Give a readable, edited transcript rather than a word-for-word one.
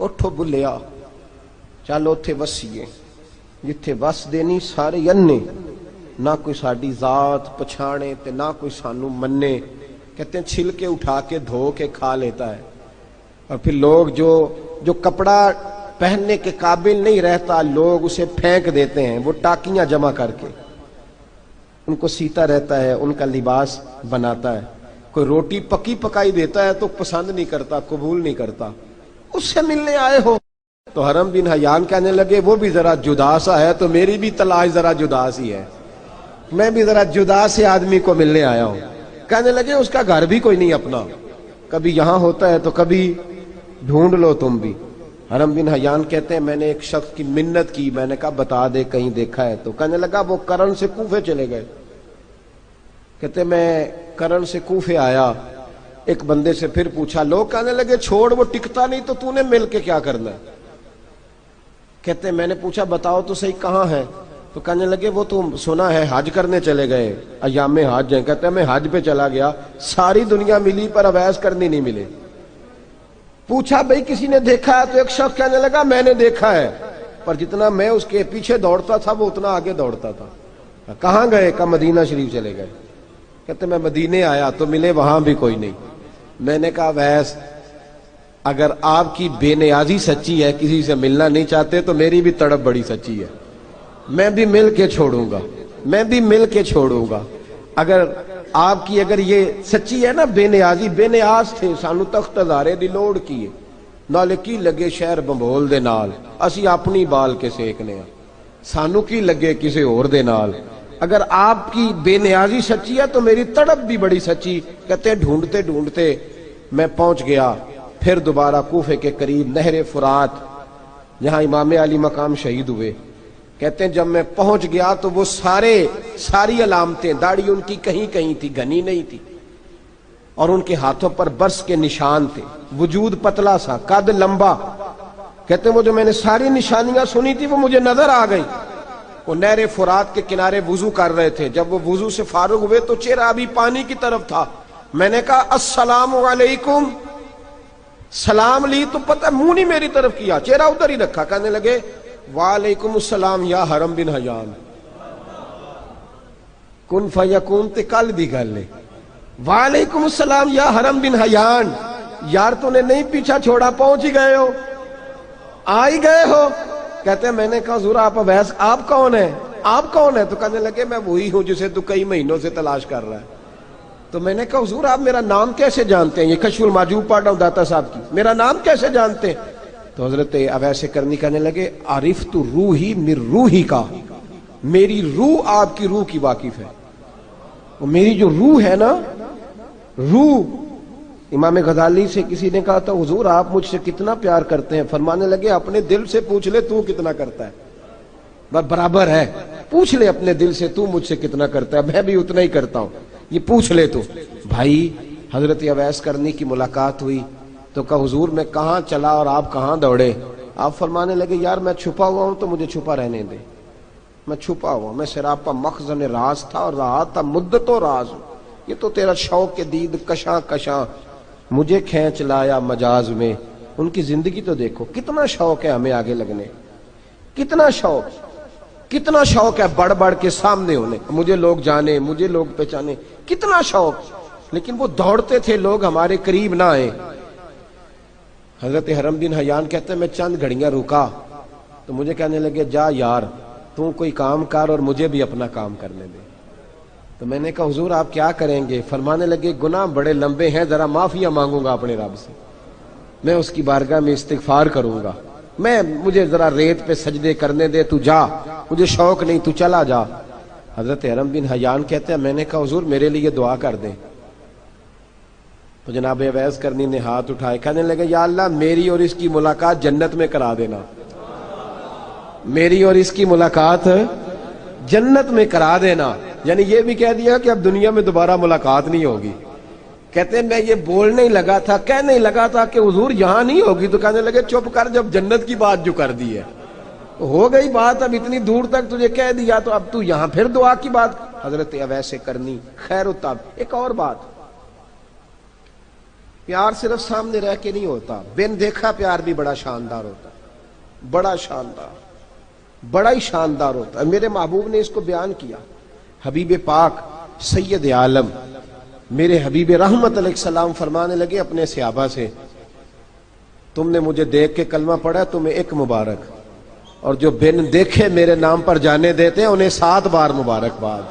اٹھو بلیا چل اوتھے وسیے جتھے وس دینی سارے انے، نہ کوئی ساڈی ذات پچھانے تے نہ کوئی سانو منے۔ کہتے ہیں چھلکے اٹھا کے دھو کے کھا لیتا ہے، اور پھر لوگ جو کپڑا پہننے کے قابل نہیں رہتا لوگ اسے پھینک دیتے ہیں، وہ ٹاکیاں جمع کر کے ان کو سیتا رہتا ہے، ان کا لباس بناتا ہے۔ کوئی روٹی پکی پکائی دیتا ہے تو پسند نہیں کرتا، قبول نہیں کرتا، اس سے ملنے آئے ہو۔ تو حرم بن حیان کہنے لگے وہ بھی ذرا جدا سا ہے تو میری بھی تلاش ذرا جدا سی ہے، میں بھی ذرا جدا سے آدمی کو ملنے آیا ہوں۔ کہنے لگے اس کا گھر بھی کوئی نہیں اپنا، کبھی یہاں ہوتا ہے تو کبھی ڈھونڈ لو تم بھی۔ حرم بن حیان کہتے ہیں میں نے ایک شخص کی منت کی، میں نے کہا بتا دے کہیں دیکھا ہے تو۔ کہنے لگا وہ کرن سے کوفے چلے گئے۔ کہتے میں کرن سے کوفے آیا، ایک بندے سے پھر پوچھا، لوگ کہنے لگے چھوڑ وہ ٹکتا نہیں تو نے مل کے کیا کرنا ہے۔ کہتے میں نے پوچھا بتاؤ تو صحیح کہاں ہے، تو کہنے لگے وہ تو سنا ہے حج کرنے چلے گئے، ایام حج ہیں۔ کہتے ہیں میں حج پہ چلا گیا، ساری دنیا ملی پر اویس کرنی نہیں ملے۔ پوچھا بھئی کسی نے دیکھا ہے تو ایک شخص کہنے لگا میں نے دیکھا ہے، پر جتنا میں اس کے پیچھے دوڑتا تھا وہ اتنا آگے دوڑتا تھا۔ کہاں گئے؟ کہ مدینہ شریف چلے گئے۔ کہتے میں مدینے آیا تو ملے وہاں بھی کوئی نہیں۔ میں نے کہا ویس اگر آپ کی بے نیازی سچی ہے، کسی سے ملنا نہیں چاہتے، تو میری بھی تڑپ بڑی سچی ہے، میں بھی مل کے چھوڑوں گا، میں بھی مل کے چھوڑوں گا۔ اگر آپ کی اگر یہ سچی ہے نا بے نیازی، بے نیاز تھے، سانو تخت ہزارے دی لوڑ کیے نالے کی لگے شہر بمبول دے نال، اسی اپنی بال کے سیکنے ہیں، سانو کی لگے کسی اور دے نال۔ اگر آپ کی بے نیازی سچی ہے تو میری تڑپ بھی بڑی سچی۔ کہتے ہیں ڈھونڈتے ڈھونڈتے میں پہنچ گیا پھر دوبارہ کوفے کے قریب نہر فرات جہاں امام علی مقام شہید ہوئے۔ کہتے ہیں جب میں پہنچ گیا تو وہ ساری علامتیں، داڑھی ان کی کہیں کہیں تھی، گھنی نہیں تھی، اور ان کے ہاتھوں پر برس کے نشان تھے، وجود پتلا سا، قد لمبا۔ کہتے ہیں وہ جو میں نے ساری نشانیاں سنی تھی وہ مجھے نظر آ گئی۔ وہ نہر فرات کے کنارے وضو کر رہے تھے، جب وہ وضو سے فارغ ہوئے تو چہرہ ابھی پانی کی طرف تھا۔ میں نے کہا السلام علیکم، سلام لی تو پتہ منہ نہیں میری طرف کیا، چہرہ ادھر ہی رکھا۔ کہنے لگے وعلیکم السلام یا حرم بن حیان، کن فیکون تے کل دی گل ہے۔ وعلیکم السلام یا حرم بن حیان، یار تو نے نہیں پیچھا چھوڑا، پہنچ ہی گئے ہو، آ ہی گئے ہو۔ کہتے ہیں میں نے کہا حضور آپ اویس، آپ کون ہیں؟ آپ کون ہیں؟ تو کہنے لگے میں وہی ہوں جسے تو کئی مہینوں سے تلاش کر رہا ہے۔ تو میں نے کہا حضور آپ میرا نام کیسے جانتے ہیں؟ یہ کشف المحجوب پڑھ رہا ہوں داتا صاحب کی، میرا نام کیسے جانتے ہیں؟ تو حضرت اویس کرنی کہنے لگے عرفت روحی من روحی کا، میری روح آپ کی روح کی واقف ہے۔ وہ میری جو روح ہے نا، روح۔ امام غزالی سے کسی نے کہا تھا حضور آپ مجھ سے کتنا پیار کرتے ہیں؟ فرمانے لگے اپنے دل سے پوچھ لے تو کتنا کرتا ہے، برابر ہے، پوچھ لے اپنے دل سے تو مجھ سے کتنا کرتا ہے، میں بھی اتنا ہی کرتا ہوں، یہ پوچھ لے تو۔ بھائی حضرت اویس کرنی کی ملاقات ہوئی تو کہا حضور میں کہاں چلا اور آپ کہاں دوڑے؟ آپ فرمانے لگے یار میں چھپا ہوا ہوں تو مجھے چھپا رہنے دے، میں چھپا ہوا، میں سراپا مخزن راز تھا اور رہا تھا مدت و راز۔ یہ تو تیرا شوق کے دید کشاں کشاں مجھے کھینچ لایا مجاز میں۔ ان کی زندگی تو دیکھو، کتنا شوق ہے ہمیں آگے لگنے، کتنا شوق ہے بڑھ بڑھ کے سامنے ہونے، مجھے لوگ جانے، مجھے لوگ پہچانے، کتنا شوق، لیکن وہ دوڑتے تھے لوگ ہمارے قریب نہ آئے۔ حضرت حرم بن حیان کہتے ہیں میں چند گھڑیاں رکا تو مجھے کہنے لگے جا یار تو کوئی کام کر اور مجھے بھی اپنا کام کرنے دے۔ تو میں نے کہا حضور آپ کیا کریں گے؟ فرمانے لگے گناہ بڑے لمبے ہیں، ذرا معافیاں مانگوں گا اپنے رب سے، میں اس کی بارگاہ میں استغفار کروں گا، مجھے ذرا ریت پہ سجدے کرنے دے، تو جا، مجھے شوق نہیں، تو چلا جا۔ حضرت حرم بن حیان کہتے ہیں میں نے کہا حضور میرے لیے دعا کر دیں۔ تو جناب اویس کرنی نے ہاتھ اٹھائے، کہنے لگے یا اللہ میری اور اس کی ملاقات جنت میں کرا دینا، میری اور اس کی ملاقات جنت میں کرا دینا۔ یعنی یہ بھی کہہ دیا کہ اب دنیا میں دوبارہ ملاقات نہیں ہوگی۔ کہتے ہیں میں یہ بولنے ہی لگا تھا، کہنے ہی لگا تھا کہ حضور یہاں نہیں ہوگی، تو کہنے لگے چپ کر، جب جنت کی بات جو کر دی ہے ہو گئی بات، اب اتنی دور تک تجھے کہہ دیا تو اب تو یہاں پھر دعا کی بات۔ حضرت اویس کرنی خیر التاب۔ ایک اور بات، پیار صرف سامنے رہ کے نہیں ہوتا، بن دیکھا پیار بھی بڑا شاندار ہوتا ہے، بڑا شاندار، بڑا ہی شاندار ہوتا ہے۔ میرے محبوب نے اس کو بیان کیا، حبیب پاک سید عالم میرے حبیب رحمت علیہ السلام فرمانے لگے اپنے صحابہ سے، تم نے مجھے دیکھ کے کلمہ پڑھا، تمہیں ایک مبارک، اور جو بن دیکھے میرے نام پر جانے دیتے ہیں انہیں 7 بار مبارکباد۔